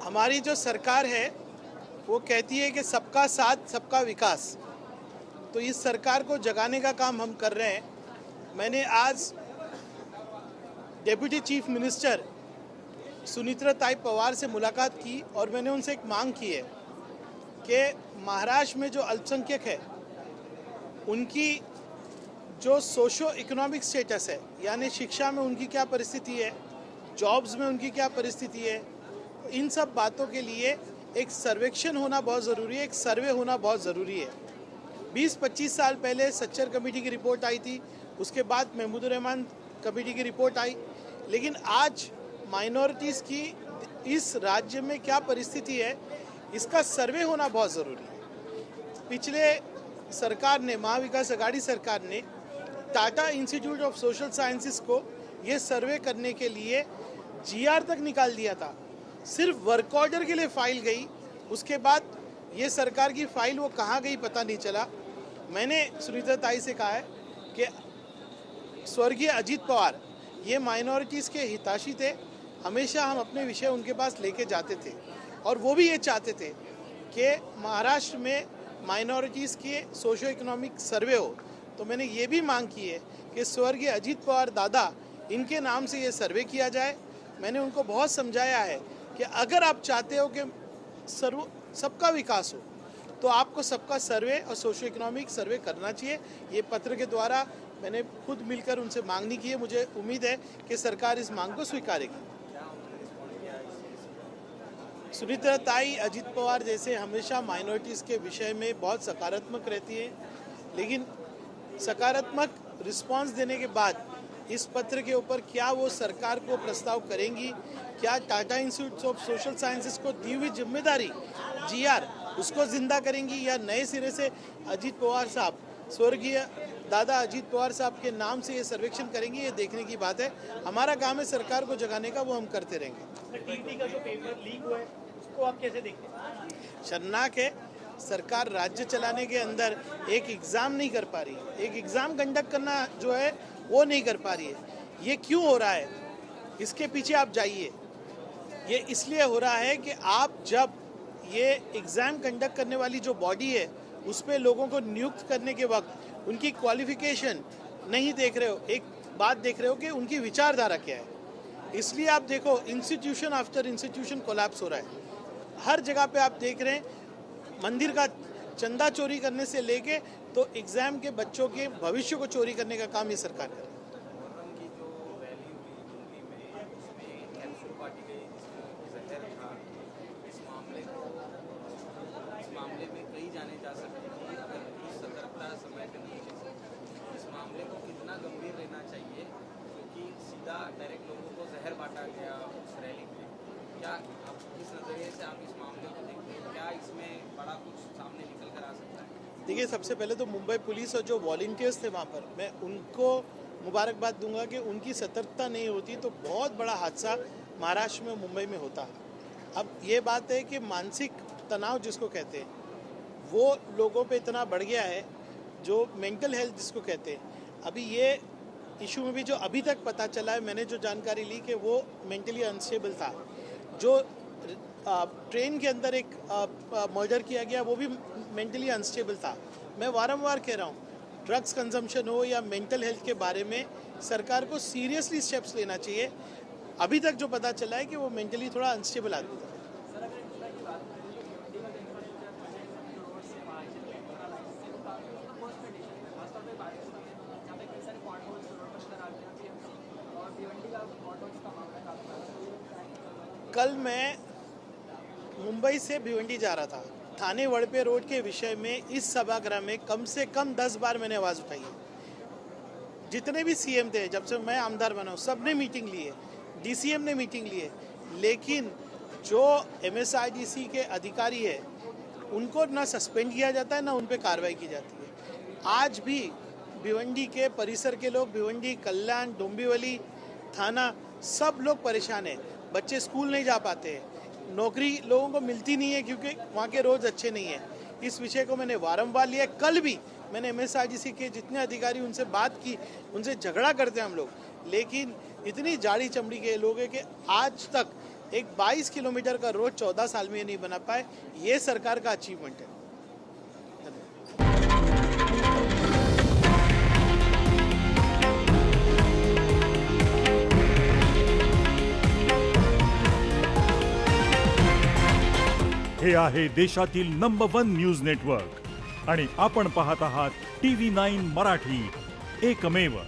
हमारी जो सरकार है वो कहती है कि सबका साथ सबका विकास। तो इस सरकार को जगाने का काम हम कर रहे हैं। मैंने आज डेप्यूटी चीफ मिनिस्टर सुनीत्रा ताई पवार से मुलाकात की और मैंने उनसे एक मांग की है कि महाराष्ट्र में जो अल्पसंख्यक है उनकी जो सोशो इकोनॉमिक स्टेटस है, यानी शिक्षा में उनकी क्या परिस्थिति है, जॉब्स में उनकी क्या परिस्थिति है, इन सब बातों के लिए एक सर्वेक्षण होना बहुत ज़रूरी है, एक सर्वे होना बहुत ज़रूरी है। 20-25 साल पहले सच्चर कमेटी की रिपोर्ट आई थी, उसके बाद महमूदुर रहमान कमेटी की रिपोर्ट आई, लेकिन आज माइनॉरिटीज़ की इस राज्य में क्या परिस्थिति है इसका सर्वे होना बहुत ज़रूरी है। पिछले सरकार ने, महाविकास आघाड़ी सरकार ने Tata institute of social sciences को ये सर्वे करने के लिए जीआर तक निकाल दिया था। सिर्फ वर्क ऑर्डर के लिए फाइल गई, उसके बाद ये सरकार की फाइल वो कहाँ गई पता नहीं चला। मैंने सुनीता ताई से कहा है कि स्वर्गीय अजीत पवार ये माइनॉरिटीज़ के हितैषी थे, हमेशा हम अपने विषय उनके पास लेके जाते थे और वो भी ये चाहते थे कि महाराष्ट्र में माइनॉरिटीज़ के सोशो इकोनॉमिक सर्वे हो। तो मैंने ये भी मांग की है कि स्वर्गीय अजीत पवार दादा इनके नाम से ये सर्वे किया जाए। मैंने उनको बहुत समझाया है कि अगर आप चाहते हो कि सबका विकास हो तो आपको सबका सर्वे और सोशो इकोनॉमिक सर्वे करना चाहिए। ये पत्र के द्वारा मैंने खुद मिलकर उनसे मांगनी की है। मुझे उम्मीद है कि सरकार इस मांग को स्वीकारेगी। सुनीता ताई अजीत पवार जैसे हमेशा माइनॉरिटीज़ के विषय में बहुत सकारात्मक रहती है, लेकिन सकारात्मक रिस्पांस देने के बाद इस पत्र के ऊपर क्या वो सरकार को प्रस्ताव करेंगी, क्या Tata institute of social sciences को दी हुई जिम्मेदारी जीआर उसको जिंदा करेंगी या नए सिरे से अजीत पवार साहब, स्वर्गीय दादा अजीत पवार साहब के नाम से ये सर्वेक्षण करेंगी, ये देखने की बात है। हमारा काम है सरकार को जगाने का, वो हम करते रहेंगे। टीटी का जो पेपर लीक हुआ है उसको आप कैसे देखते हैं? शर्मनाक है, सरकार राज्य चलाने के अंदर एक एग्ज़ाम नहीं कर पा रही है, एक एग्ज़ाम कंडक्ट करना जो है वो नहीं कर पा रही है। ये क्यों हो रहा है, इसके पीछे आप जाइए। ये इसलिए हो रहा है कि आप जब ये एग्ज़ाम कंडक्ट करने वाली जो बॉडी है उस पर लोगों को नियुक्त करने के वक्त उनकी क्वालिफिकेशन नहीं देख रहे हो, एक बात देख रहे हो कि उनकी विचारधारा क्या है। इसलिए आप देखो इंस्टीट्यूशन आफ्टर इंस्टीट्यूशन कोलैप्स हो रहा है। हर जगह पे आप देख रहे हैं, मंदिर का चंदा चोरी करने से लेके तो एग्ज़ाम के बच्चों के भविष्य को चोरी करने का काम ये सरकार कर रही है। मामले में कई जाने जा सकते हैं। अगर कुछ सतर्कता समय पर नहीं है, इस मामले को कितना गंभीर लेना चाहिए, क्योंकि सीधा डायरेक्ट लोगों को जहर बांटा गया उस रैली में। क्या आप किस नज़रिए से आप इस मामले को देखते हैं? क्या इसमें बड़ा कुछ सामने निकल कर आ सकता है? देखिए, सबसे पहले तो मुंबई पुलिस और जो वॉलंटियर्स थे वहाँ पर, मैं उनको मुबारकबाद दूंगा कि उनकी सतर्कता नहीं होती तो बहुत बड़ा हादसा महाराष्ट्र में, मुंबई में होता। अब ये बात है कि मानसिक तनाव जिसको कहते हैं वो लोगों पे इतना बढ़ गया है, जो मेंटल हेल्थ जिसको कहते हैं। अभी ये इशू में भी जो अभी तक पता चला है, मैंने जो जानकारी ली कि वो मेंटली अनस्टेबल था। जो ट्रेन के अंदर एक मर्डर किया गया वो भी मेंटली अनस्टेबल था। मैं वारंवार कह रहा हूँ, ड्रग्स कंजम्पशन हो या मेंटल हेल्थ के बारे में सरकार को सीरियसली स्टेप्स लेना चाहिए। अभी तक जो पता चला है कि वो मेंटली थोड़ा अनस्टेबल आदमी था। कल मैं मुंबई से भिवंडी जा रहा था, थाने वड़पे रोड के विषय में इस सभागृह में कम से कम 10 बार मैंने आवाज़ उठाई है। जितने भी सीएम थे जब से मैं आमदार बना हूँ, सब ने मीटिंग ली है, डीसीएम ने मीटिंग ली है, लेकिन जो एमएसआईडीसी के अधिकारी है उनको ना सस्पेंड किया जाता है ना उन पर कार्रवाई की जाती है। आज भी भिवंडी के परिसर के लोग, भिवंडी, कल्याण, डोंबिवली थाना, सब लोग परेशान हैं। बच्चे स्कूल नहीं जा पाते हैं, नौकरी लोगों को मिलती नहीं है क्योंकि वहाँ के रोज़ अच्छे नहीं हैं। इस विषय को मैंने वारंवार लिया। कल भी मैंने एमएसआईडीसी के जितने अधिकारी उनसे बात की, उनसे झगड़ा करते हैं हम लोग, लेकिन इतनी जाड़ी चमड़ी के लोग हैं कि आज तक एक 22 किलोमीटर का रोड 14 साल में ये नहीं बना पाए, ये सरकार का अचीवमेंट है। हे आहे देशातील नंबर 1 न्यूज नेटवर्क आणि आपण पाहत आहात TV9 मराठी, एकमेव।